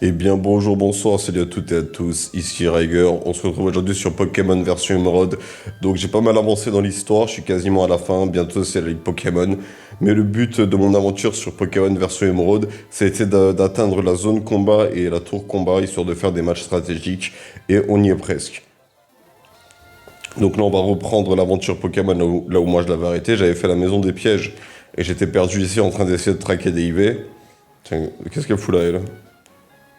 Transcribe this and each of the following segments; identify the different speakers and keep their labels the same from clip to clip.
Speaker 1: Eh bien, bonjour, bonsoir, salut à toutes et à tous, ici Riger. On se retrouve aujourd'hui sur Pokémon version Emerald. Donc, j'ai pas mal avancé dans l'histoire, je suis quasiment à la fin, bientôt c'est la Ligue Pokémon. Mais le but de mon aventure sur Pokémon version Emerald, c'était d'atteindre la zone combat et la tour combat, histoire de faire des matchs stratégiques, et on y est presque. Donc là, on va reprendre l'aventure Pokémon là où moi je l'avais arrêté. J'avais fait la maison des pièges, et j'étais perdu ici en train d'essayer de traquer des IV. Tiens, qu'est-ce qu'elle fout là, elle?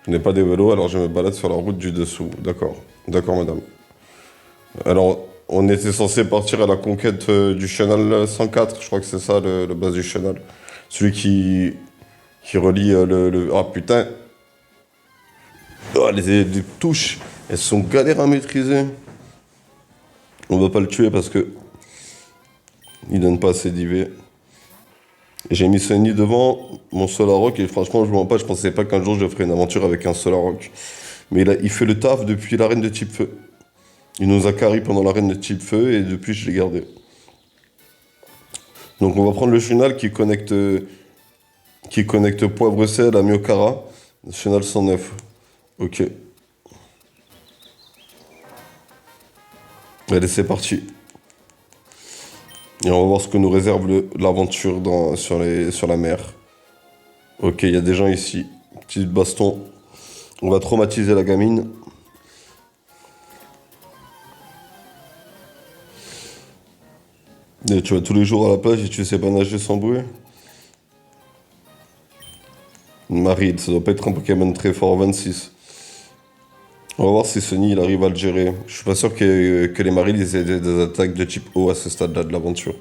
Speaker 1: Je n'ai pas des vélos, alors je me balade sur la route du dessous. D'accord. D'accord, madame. Alors, on était censé partir à la conquête du chenal 104. Je crois que c'est ça, le base du chenal. Celui qui relie Ah, putain. Oh, les touches, elles sont galères à maîtriser. On va pas le tuer parce que il donne pas assez d'IV. J'ai mis Sunny devant mon Solarrock et franchement, je ne mens pas, je pensais pas qu'un jour je ferais une aventure avec un Solarrock. Mais il fait le taf depuis l'arène de type feu. Il nous a carry pendant l'arène de type feu et depuis je l'ai gardé. Donc on va prendre le chenal qui connecte Poivre Sel à Miokara. Le chenal 109. Ok. Allez, c'est parti. Et on va voir ce que nous réserve l'aventure sur la mer. Ok, il y a des gens ici. Petit baston. On va traumatiser la gamine. Et tu vas tous les jours à la plage et tu sais pas nager sans bruit. Marie, ça doit pas être un Pokémon très fort, 26. On va voir si Sony il arrive à le gérer. Je suis pas sûr que les Marils ils aient des attaques de type eau à ce stade-là de l'aventure.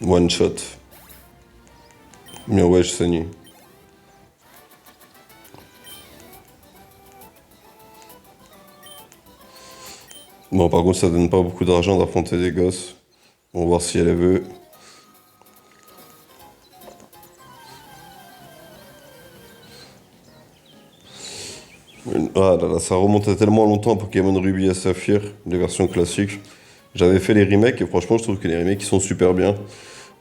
Speaker 1: One shot. Bien wesh Sony. Bon par contre ça donne pas beaucoup d'argent d'affronter des gosses. On va voir si elle veut. Ah là là, ça remonte à tellement longtemps Pokémon Ruby et Saphir, les versions classiques. J'avais fait les remakes et franchement je trouve que les remakes ils sont super bien.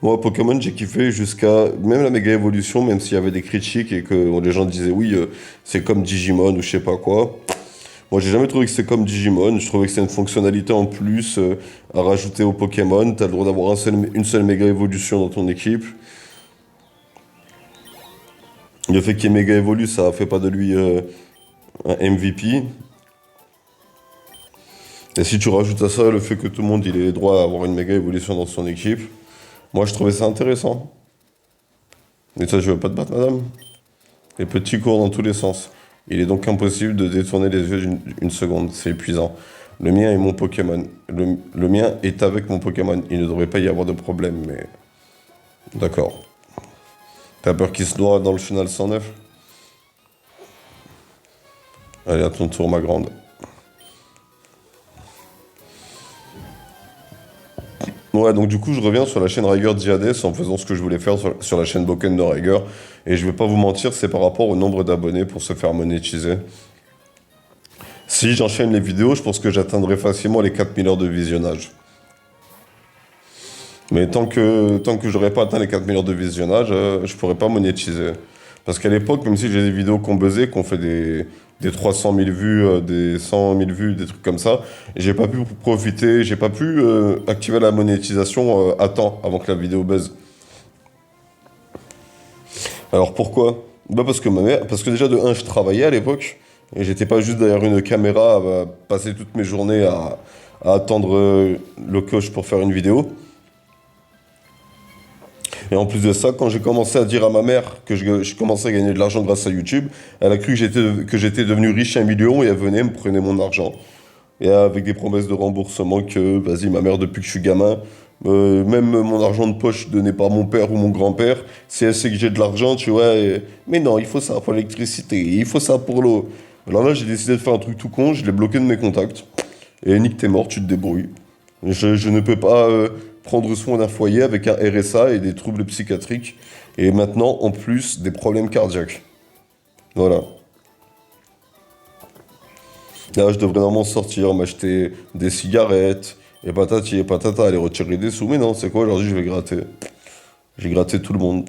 Speaker 1: Moi Pokémon j'ai kiffé jusqu'à même la méga évolution, même s'il y avait des critiques et que les gens disaient oui c'est comme Digimon ou je sais pas quoi. Moi j'ai jamais trouvé que c'était comme Digimon, je trouvais que c'est une fonctionnalité en plus à rajouter au Pokémon. T'as le droit d'avoir une seule méga évolution dans ton équipe. Le fait qu'il y ait méga évolue ça fait pas de lui un MVP. Et si tu rajoutes à ça le fait que tout le monde il ait le droit à avoir une méga évolution dans son équipe, moi je trouvais ça intéressant. Et ça je veux pas te battre madame. Les petits courent dans tous les sens. Il est donc impossible de détourner les yeux d'une seconde, c'est épuisant. Le mien est mon Pokémon. Le mien est avec mon Pokémon. Il ne devrait pas y avoir de problème, mais... D'accord. T'as peur qu'il se noie dans le chenal 109? Allez, à ton tour, ma grande. Ouais, donc du coup, je reviens sur la chaîne Riger Diades en faisant ce que je voulais faire sur la chaîne Boken de Riger. Et je vais pas vous mentir, c'est par rapport au nombre d'abonnés pour se faire monétiser. Si j'enchaîne les vidéos, je pense que j'atteindrai facilement les 4000 heures de visionnage. Mais tant que j'aurais pas atteint les 4000 heures de visionnage, je pourrais pas monétiser. Parce qu'à l'époque, même si j'ai des vidéos qu'on buzzait, qu'on fait des 300 000 vues, des 100 000 vues, des trucs comme ça, j'ai pas pu profiter, j'ai pas pu activer la monétisation à temps avant que la vidéo buzz. Alors pourquoi? Bah parce que parce que déjà de un, je travaillais à l'époque, et j'étais pas juste derrière une caméra à passer toutes mes journées à attendre le coach pour faire une vidéo. Et en plus de ça, quand j'ai commencé à dire à ma mère que je commençais à gagner de l'argent grâce à YouTube, elle a cru que j'étais devenu riche à 1 million et elle venait me prenait mon argent. Et avec des promesses de remboursement que, vas-y, ma mère, depuis que je suis gamin, même mon argent de poche donné par mon père ou mon grand-père, si elle sait que j'ai de l'argent, tu vois, mais non, il faut ça pour l'électricité, il faut ça pour l'eau. Alors là, j'ai décidé de faire un truc tout con, je l'ai bloqué de mes contacts. Et nique, t'es mort, tu te débrouilles. Je ne peux pas prendre soin d'un foyer avec un RSA et des troubles psychiatriques. Et maintenant, en plus, des problèmes cardiaques. Voilà. Là, je devrais normalement sortir, m'acheter des cigarettes, et patati et patata, aller retirer des sous. Mais non, c'est quoi, aujourd'hui, je vais gratter. J'ai gratté tout le monde.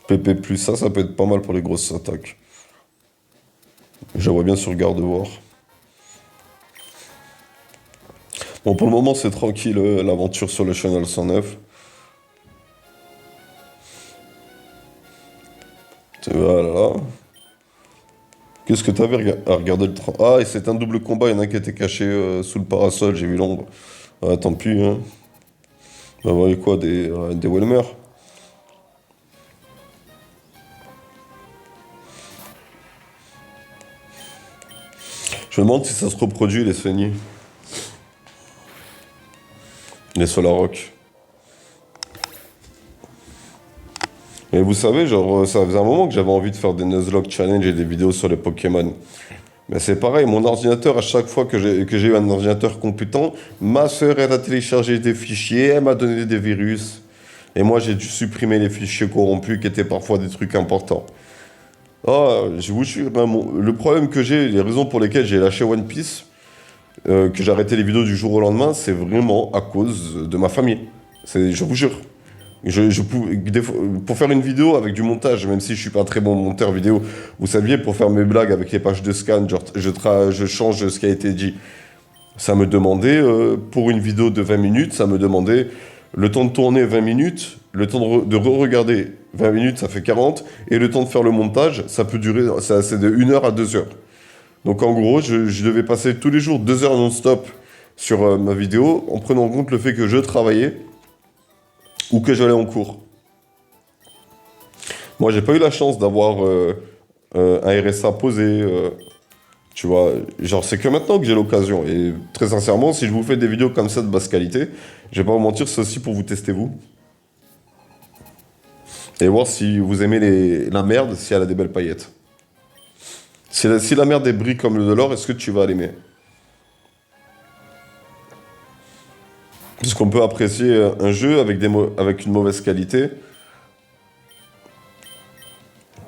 Speaker 1: PP+, ça peut être pas mal pour les grosses attaques. Je la vois bien sur Gardevoir. Bon, pour le moment, c'est tranquille, l'aventure sur le Channel 109. Voilà. Qu'est-ce que t'avais à regarder le train? Ah, et c'est un double combat, il y en a un qui était caché sous le parasol, j'ai vu l'ombre. Ah, tant pis, hein. Bah, voyez quoi, des Welmer. Je me demande si ça se reproduit, les saignées. Les Solaroc. Et vous savez, genre, ça faisait un moment que j'avais envie de faire des Nuzlocke Challenge et des vidéos sur les Pokémon. Mais c'est pareil, mon ordinateur, à chaque fois que j'ai eu un ordinateur compétent, ma sœur, elle a téléchargé des fichiers, elle m'a donné des virus. Et moi, j'ai dû supprimer les fichiers corrompus qui étaient parfois des trucs importants. Ah, je vous jure, ben, le problème que j'ai, les raisons pour lesquelles j'ai lâché One Piece, que j'ai arrêté les vidéos du jour au lendemain, c'est vraiment à cause de ma famille. Je vous jure. Pour faire une vidéo avec du montage, même si je suis pas un très bon monteur vidéo, vous saviez, pour faire mes blagues avec les pages de scan, genre je change ce qui a été dit. Ça me demandait, pour une vidéo de 20 minutes, ça me demandait le temps de tourner 20 minutes, le temps de re-regarder 20 minutes, ça fait 40, et le temps de faire le montage, ça peut durer, c'est de 1 heure à 2 heures. Donc en gros, je devais passer tous les jours 2 heures non-stop sur ma vidéo, en prenant en compte le fait que je travaillais ou que j'allais en cours. Moi, j'ai pas eu la chance d'avoir un RSA posé, tu vois. Genre, c'est que maintenant que j'ai l'occasion. Et très sincèrement, si je vous fais des vidéos comme ça de basse qualité, je vais pas vous mentir, c'est aussi pour vous tester vous. Et voir si vous aimez la merde, si elle a des belles paillettes. Si la merde est brille comme de l'or, est-ce que tu vas l'aimer? Parce qu'on peut apprécier un jeu avec, avec une mauvaise qualité,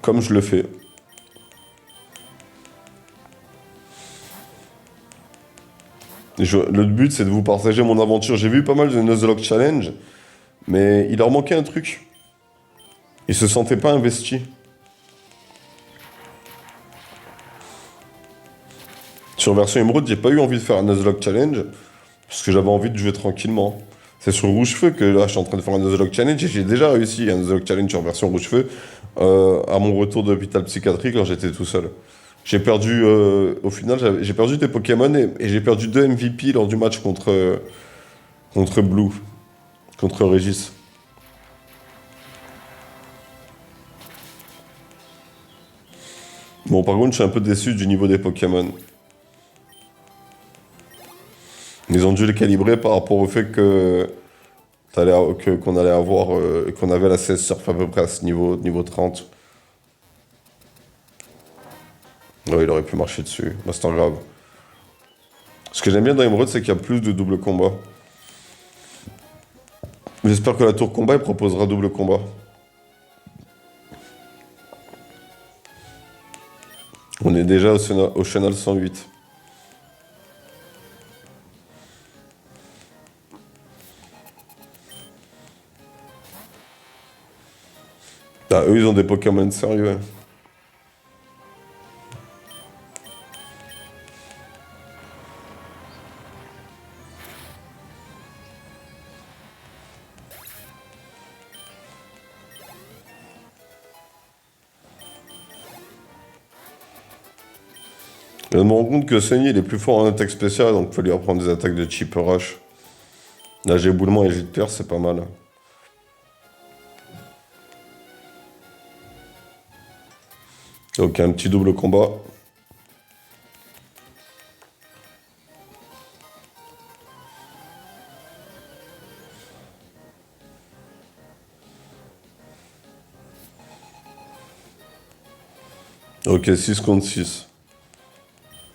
Speaker 1: comme je le fais. Le but, c'est de vous partager mon aventure. J'ai vu pas mal de Nuzlocke Challenge, mais il leur manquait un truc. Ils se sentaient pas investis. Sur version Emerald, j'ai pas eu envie de faire un Nuzlocke Challenge, parce que j'avais envie de jouer tranquillement. C'est sur Rouge-Feu que là, je suis en train de faire un Nuzlocke Challenge, et j'ai déjà réussi un Nuzlocke Challenge sur version Rouge-Feu, à mon retour de l'hôpital psychiatrique quand j'étais tout seul. J'ai perdu, au final, j'ai perdu des Pokémon, et j'ai perdu 2 MVP lors du match contre Blue, contre Régis. Bon, par contre, je suis un peu déçu du niveau des Pokémon. Ils ont dû les calibrer par rapport au fait qu'on allait avoir, qu'on avait la CS surf à peu près à ce niveau 30. Ouais, il aurait pu marcher dessus. Bah, c'est pas grave. Ce que j'aime bien dans Emerald, c'est qu'il y a plus de double combat. J'espère que la tour combat, elle proposera double combat. On est déjà au Channel 108. Ah, eux, ils ont des Pokémon sérieux, hein. Je me rends compte que Sunny, il est plus fort en attaque spéciale, donc il faut lui apprendre des attaques de type rush. Là, j'ai éboulement et jet de pierre, c'est pas mal. Ok, un petit double combat. Ok, 6 contre 6.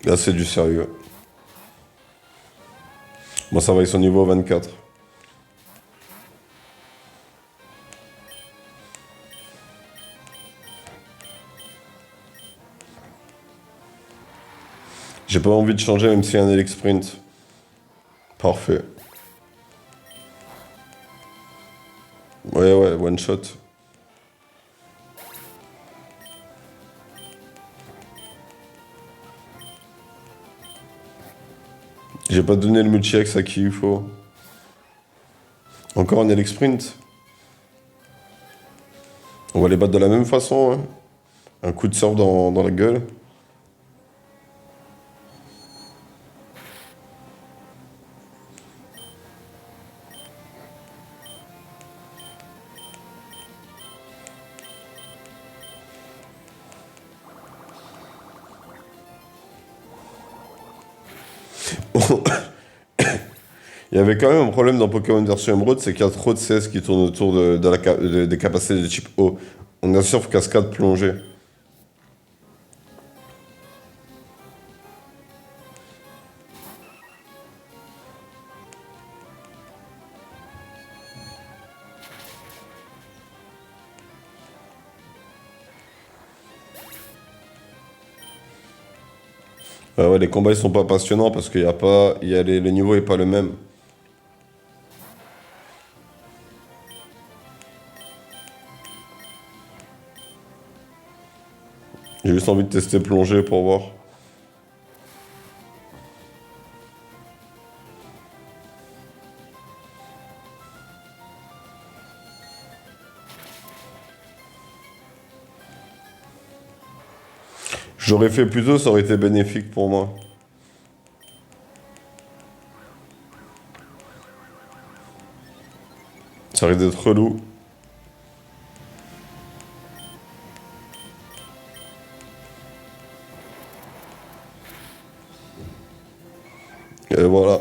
Speaker 1: Là, c'est du sérieux. Bon, ça va, ils sont niveau 24. J'ai pas envie de changer, même s'il y a un Elix Sprint. Parfait. Ouais, ouais, one shot. J'ai pas donné le multi-X à qui il faut. Encore un Elix Sprint. On va les battre de la même façon, hein. Un coup de surf dans la gueule. Il y avait quand même un problème dans Pokémon version Emerald, c'est qu'il y a trop de CS qui tournent autour des capacités de type O. On a surf cascade plongée. Ouais, les combats ils sont pas passionnants parce qu'il y a pas, il y a le niveau est pas le même. J'ai juste envie de tester plongée pour voir. J'aurais fait plus tôt, ça aurait été bénéfique pour moi. Ça risque d'être relou. Et voilà.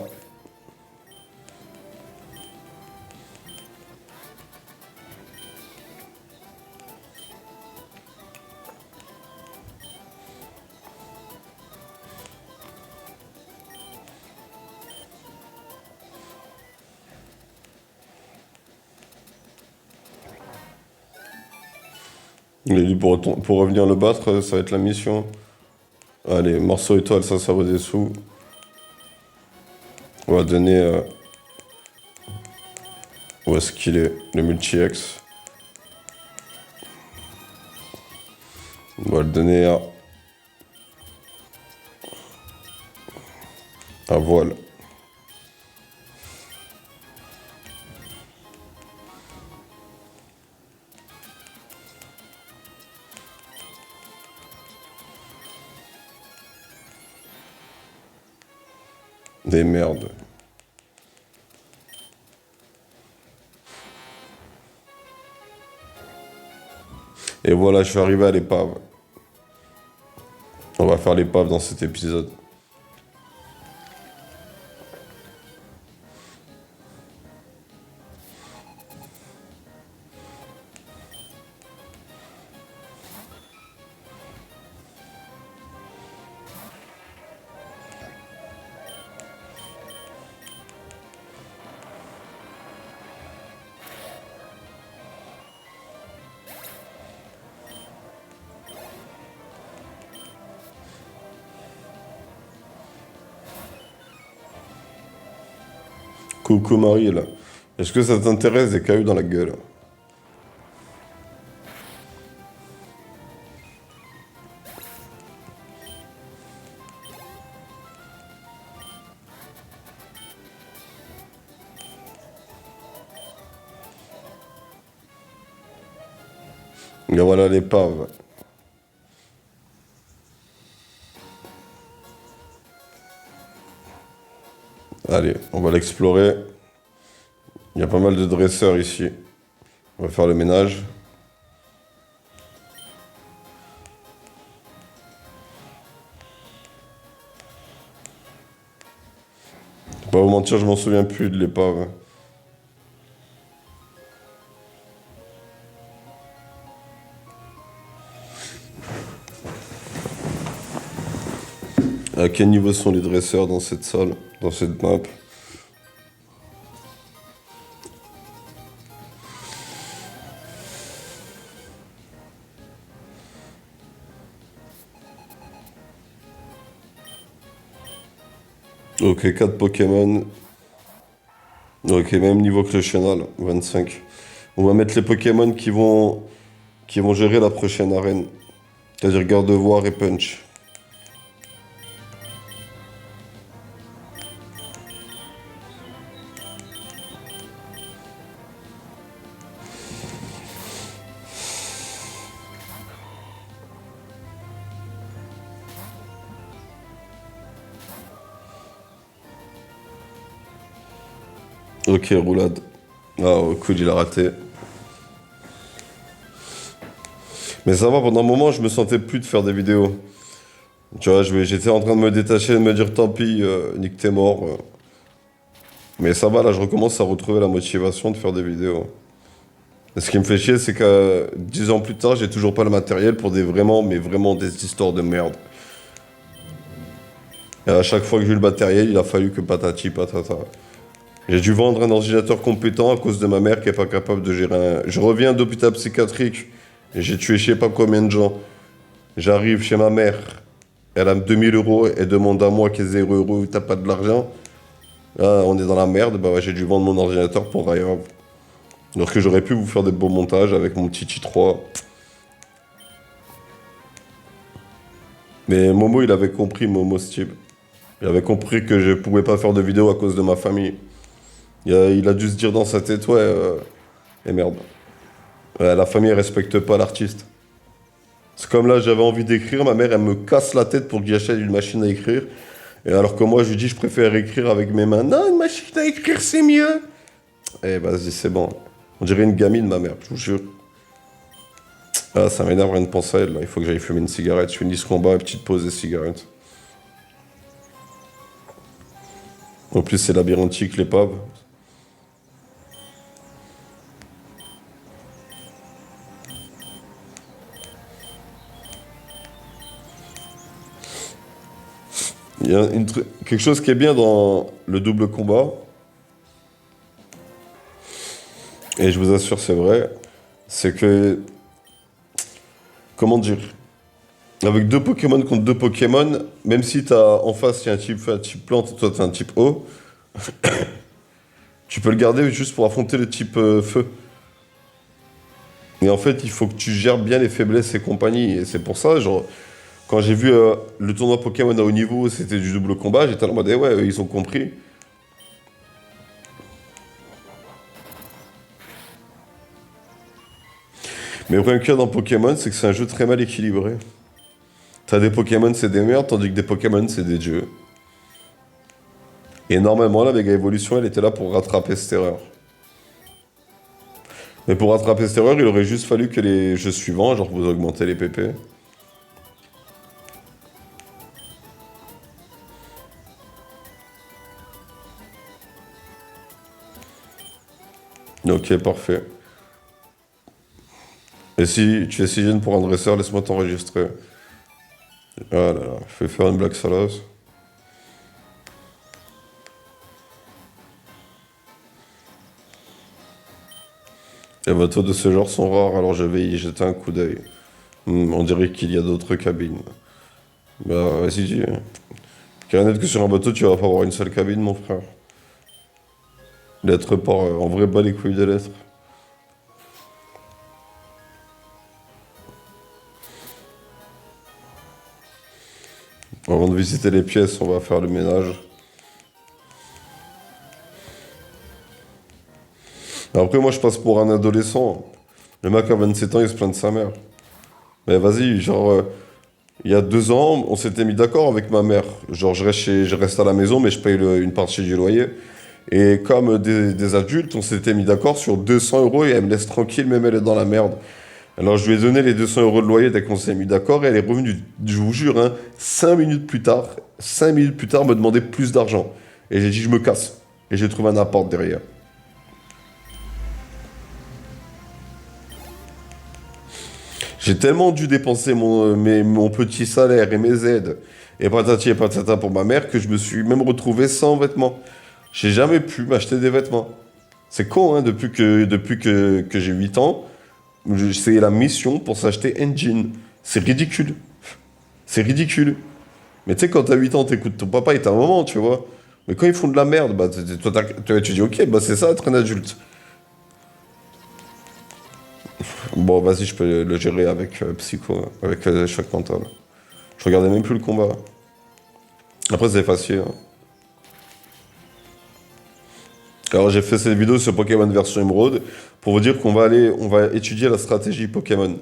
Speaker 1: Il est dit pour revenir le battre, ça va être la mission. Allez, morceau étoile, ça vaut des sous. On va donner. Où est-ce qu'il est? Le multi-X. On va le donner à voile. Des merdes. Et voilà, je suis arrivé à l'épave. On va faire l'épave dans cet épisode. Coucou Marie, là. Est-ce que ça t'intéresse des cailloux dans la gueule? Et voilà l'épave. Allez, on va l'explorer. Il y a pas mal de dresseurs ici. On va faire le ménage. Je vais pas vous mentir, je m'en souviens plus de l'épave. À quel niveau sont les dresseurs dans cette salle, dans cette map? Ok, 4 Pokémon. Ok, même niveau que le chenal, 25. On va mettre les Pokémon qui vont gérer la prochaine arène. C'est-à-dire Gardevoir et Punch. Ok, roulade. Ah, cool, il a raté. Mais ça va, pendant un moment, je me sentais plus de faire des vidéos. Tu vois, j'étais en train de me détacher, de me dire tant pis, Nick, t'es mort. Mais ça va, là, je recommence à retrouver la motivation de faire des vidéos. Et ce qui me fait chier, c'est que 10 ans plus tard, j'ai toujours pas le matériel pour des vraiment, mais vraiment des histoires de merde. Et à chaque fois que j'ai eu le matériel, il a fallu que patati patata. J'ai dû vendre un ordinateur compétent à cause de ma mère qui est pas capable de gérer un... Je reviens d'hôpital psychiatrique et j'ai tué je sais pas combien de gens. J'arrive chez ma mère, elle a 2 000 euros, elle demande à moi qu'elle est 0 euros, t'as pas de l'argent. Là, on est dans la merde, bah ouais, j'ai dû vendre mon ordinateur pour rien. Alors que j'aurais pu vous faire des beaux montages avec mon petit i3. Mais Momo, il avait compris, Momo Steve. Il avait compris que je pouvais pas faire de vidéo à cause de ma famille. Il a dû se dire dans sa tête, ouais, et merde. Ouais, la famille, elle respecte pas l'artiste. C'est comme là, j'avais envie d'écrire, ma mère, elle me casse la tête pour que j'achète une machine à écrire. Et alors que moi, je lui dis, je préfère écrire avec mes mains. Non, une machine à écrire, c'est mieux. Eh, vas-y, c'est bon. On dirait une gamine, ma mère, je vous jure. Ah, ça m'énerve rien de penser à elle, là. Il faut que j'aille fumer une cigarette. Je finis ce combat, et petite pause des cigarettes. En plus, c'est labyrinthique, l'épave. Il y a quelque chose qui est bien dans le double combat, et je vous assure, c'est vrai, c'est que, comment dire, avec deux Pokémon contre deux Pokémon, même si t'as en face, il y a un type plante, et toi t'as un type eau, tu peux le garder juste pour affronter le type feu. Et en fait, il faut que tu gères bien les faiblesses et compagnie. Et c'est pour ça, genre, quand j'ai vu le tournoi Pokémon à haut niveau, c'était du double combat, j'étais en mode, eh ouais, eux, ils ont compris. Mais le problème qu'il y a dans Pokémon, c'est que c'est un jeu très mal équilibré. T'as des Pokémon, c'est des merdes, tandis que des Pokémon, c'est des dieux. Et normalement, la méga évolution, elle était là pour rattraper cette erreur. Mais pour rattraper cette erreur, il aurait juste fallu que les jeux suivants, genre vous augmentez les PP. Ok, parfait. Et si tu es si jeune pour un dresseur, laisse-moi t'enregistrer. Ah là là, je vais faire une blague salace. Les bateaux de ce genre sont rares, alors je vais y jeter un coup d'œil. On dirait qu'il y a d'autres cabines. Bah, vas-y, dis. Qu'il y en ait que sur un bateau, tu vas pas avoir une seule cabine, mon frère. Lettre par... en vrai, bas les couilles des lettres. Avant de visiter les pièces, on va faire le ménage. Après, moi, je passe pour un adolescent. Le mec à 27 ans, il se plaint de sa mère. Mais vas-y, genre, il y a 2 ans, on s'était mis d'accord avec ma mère. Genre, je reste à la maison, mais je paye une partie du loyer. Et comme des adultes, on s'était mis d'accord sur 200 euros et elle me laisse tranquille, même elle est dans la merde. Alors, je lui ai donné les 200 euros de loyer dès qu'on s'est mis d'accord et elle est revenue, je vous jure, hein, 5 minutes plus tard, 5 minutes plus tard, me demander plus d'argent. Et j'ai dit, je me casse. Et j'ai trouvé un appart derrière. J'ai tellement dû dépenser mon petit salaire et mes aides et patati et patata pour ma mère que je me suis même retrouvé sans vêtements. J'ai jamais pu m'acheter des vêtements. C'est con, hein, depuis que j'ai 8 ans, c'est la mission pour s'acheter un jean. C'est ridicule. C'est ridicule. Mais tu sais, quand t'as 8 ans, t'écoutes ton papa et ta maman, tu vois. Mais quand ils font de la merde, bah, toi, tu dis, ok, bah, c'est ça, être un adulte. Bon, vas-y, je peux le gérer avec Psycho, avec choc mental. Je regardais même plus le combat. Après, c'est facile, hein. Alors, j'ai fait cette vidéo sur Pokémon version Emerald pour vous dire on va étudier la stratégie Pokémon.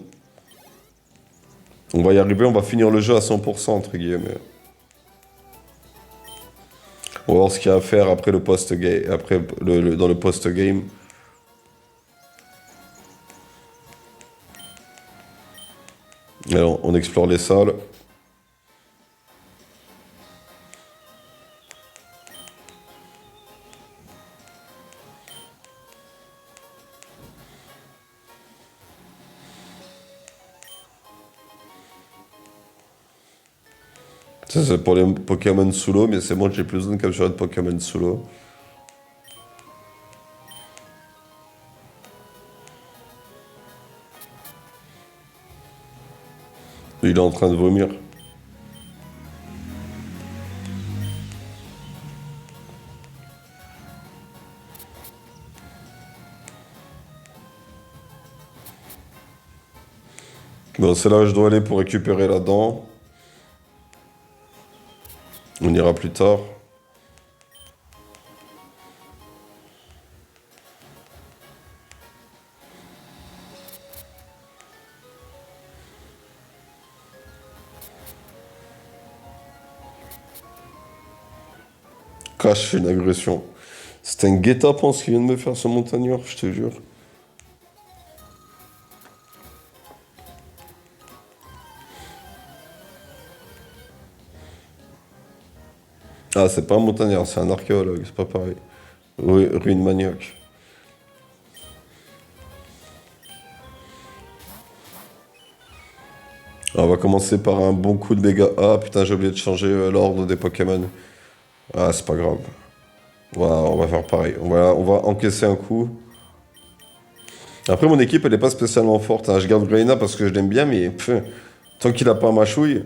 Speaker 1: On va y arriver, on va finir le jeu à 100%, entre guillemets. On va voir ce qu'il y a à faire après le post-game, après dans le post-game. Alors, on explore les salles. Ça, c'est pour les Pokémon sous l'eau, mais c'est bon, j'ai plus besoin de capturer de Pokémon sous l'eau. Il est en train de vomir. Bon, c'est là où je dois aller pour récupérer la dent. On ira plus tard. Cache une agression. C'est un guet-apens qui vient de me faire ce montagnard, je te jure. Ah, c'est pas un montagnard, c'est un archéologue, c'est pas pareil. Oui, ruine manioc. On va commencer par un bon coup de dégâts. Ah putain, j'ai oublié de changer l'ordre des Pokémon. Ah, c'est pas grave. On va faire pareil. On va encaisser un coup. Après, mon équipe, elle est pas spécialement forte, hein. Je garde Greina parce que je l'aime bien, mais tant qu'il a pas ma chouille,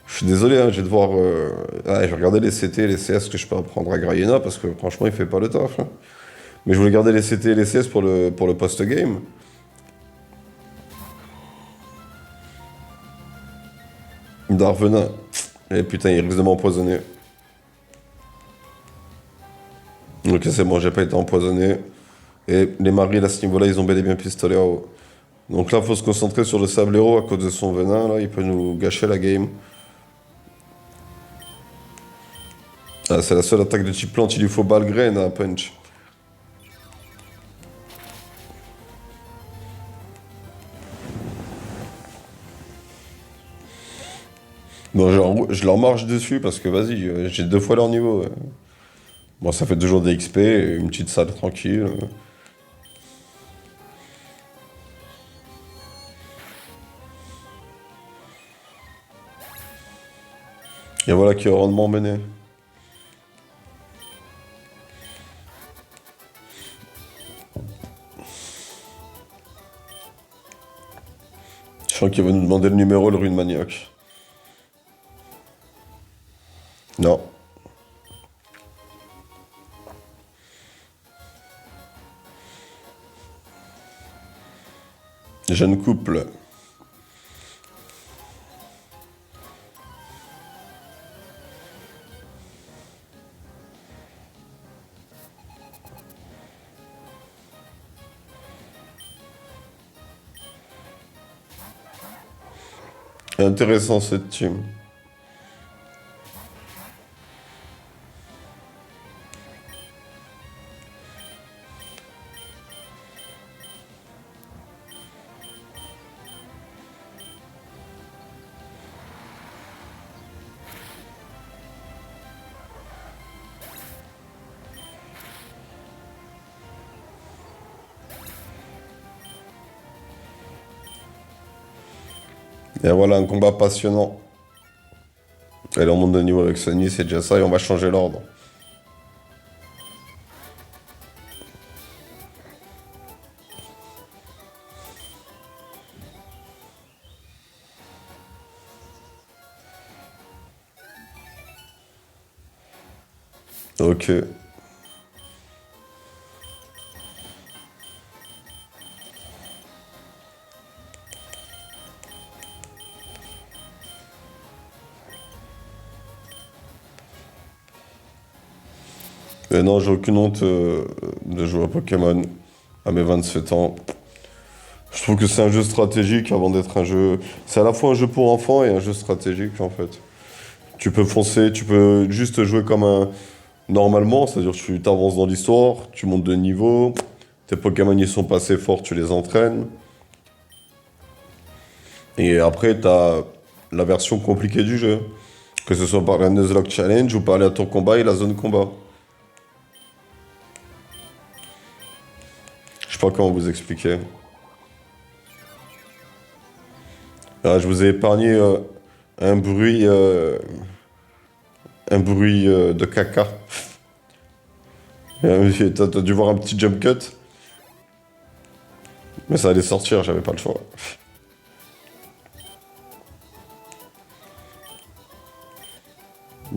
Speaker 1: je suis désolé, hein, je vais devoir. Je vais regarder les CT et les CS que je peux apprendre à Greina parce que franchement, il fait pas le taf, hein. Mais je voulais garder les CT et les CS pour le post-game. Darvenin. Et putain, il risque de m'empoisonner. Ok, c'est bon, j'ai pas été empoisonné. Et les maris, à ce niveau-là, ils ont bel et bien pistolet à eau. Donc là, faut se concentrer sur le sablero à cause de son venin. Là, il peut nous gâcher la game. Ah, c'est la seule attaque de type plante. Il lui faut balle graine à punch. Bon, je leur marche dessus parce que vas-y, j'ai deux fois leur niveau. Bon, ça fait 2 jours de XP, une petite salle tranquille. Et voilà qui est rendement mené. Je sens qu'il va nous demander le numéro, le rune manioc. Non. Jeune couple. Intéressant cette team. Et voilà un combat passionnant. Elle monte de niveau avec Sunny, c'est déjà ça, et on va changer l'ordre. Ok. Et non, j'ai aucune honte de jouer à Pokémon à mes 27 ans. Je trouve que c'est un jeu stratégique avant d'être un jeu. C'est à la fois un jeu pour enfants et un jeu stratégique en fait. Tu peux foncer, tu peux juste jouer comme un. Normalement, c'est-à-dire que tu t'avances dans l'histoire, tu montes de niveau, tes Pokémon ils sont pas assez forts, tu les entraînes. Et après, t'as la version compliquée du jeu. Que ce soit par la Nuzlocke Challenge ou par tour combat et la zone combat. Je sais pas comment vous expliquer. Ah, je vous ai épargné un bruit, euh, un bruit de caca. T'as dû voir un petit jump cut, mais ça allait sortir, j'avais pas le choix.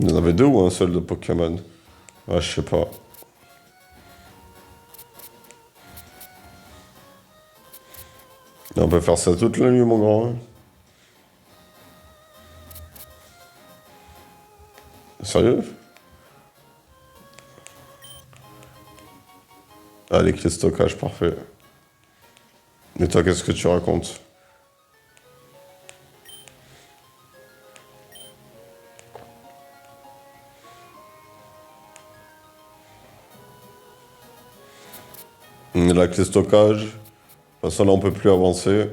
Speaker 1: Il y en avait deux ou un seul de Pokémon? Ah, je sais pas. On peut faire ça toute la nuit, mon grand, hein. Sérieux? Ah, les clés de stockage, parfait. Mais toi, qu'est-ce que tu racontes? La clé de stockage. De toute façon, là, on peut plus avancer.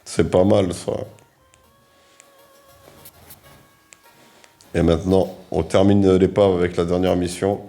Speaker 1: C'est pas mal, ça. Et maintenant, on termine l'épave avec la dernière mission.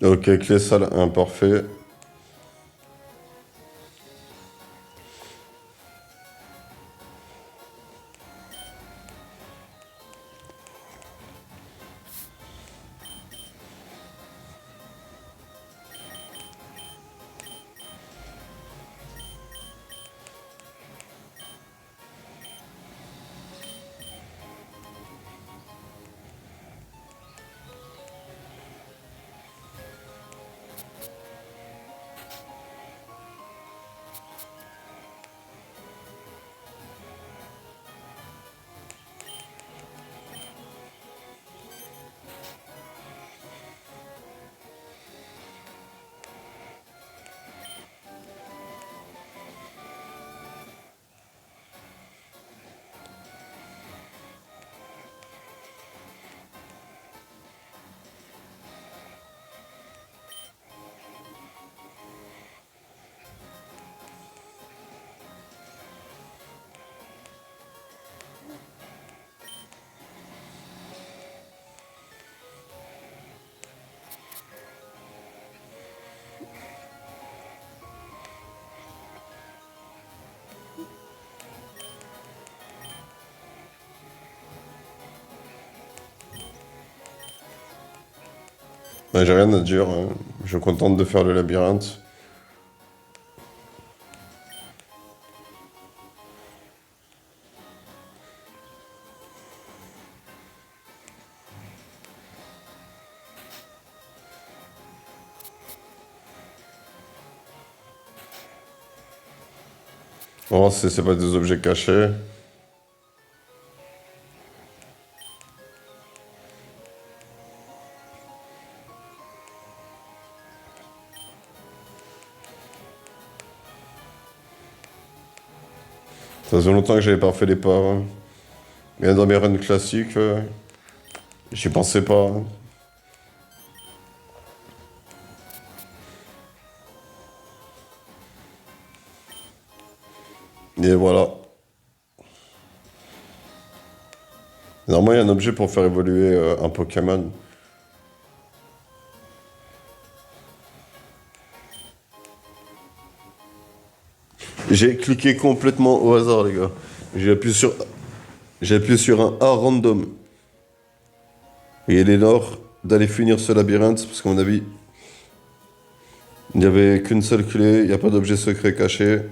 Speaker 1: Ok, clé salle 1, parfait. Ben, j'ai rien à dire, hein. Je me contente de faire le labyrinthe. Oh, c'est pas des objets cachés. Ça faisait longtemps que j'avais pas fait les pas, hein. Mais dans mes runs classiques, j'y pensais pas, hein. Et voilà. Normalement, il y a un objet pour faire évoluer un Pokémon. J'ai cliqué complètement au hasard, les gars. J'ai appuyé sur, j'ai appuyé sur un A random. Et il est l'heure d'aller finir ce labyrinthe, parce qu'à mon avis, il n'y avait qu'une seule clé, il n'y a pas d'objet secret caché.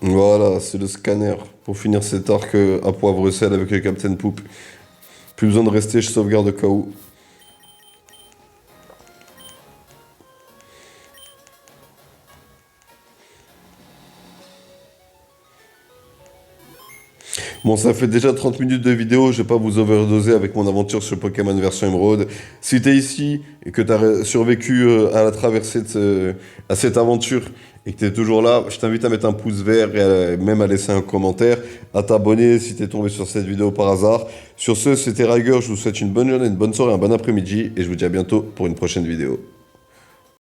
Speaker 1: Voilà, c'est le scanner pour finir cet arc à Poivre-Sel avec le Captain Poop. Plus besoin de rester, je sauvegarde au cas où. Bon, ça fait déjà 30 minutes de vidéo, je vais pas vous overdoser avec mon aventure sur Pokémon version Emerald. Si t'es ici et que t'as survécu à la traversée à cette aventure et que t'es toujours là, je t'invite à mettre un pouce vert et même à laisser un commentaire, à t'abonner si t'es tombé sur cette vidéo par hasard. Sur ce, c'était Riger, je vous souhaite une bonne journée, une bonne soirée, un bon après-midi et je vous dis à bientôt pour une prochaine vidéo.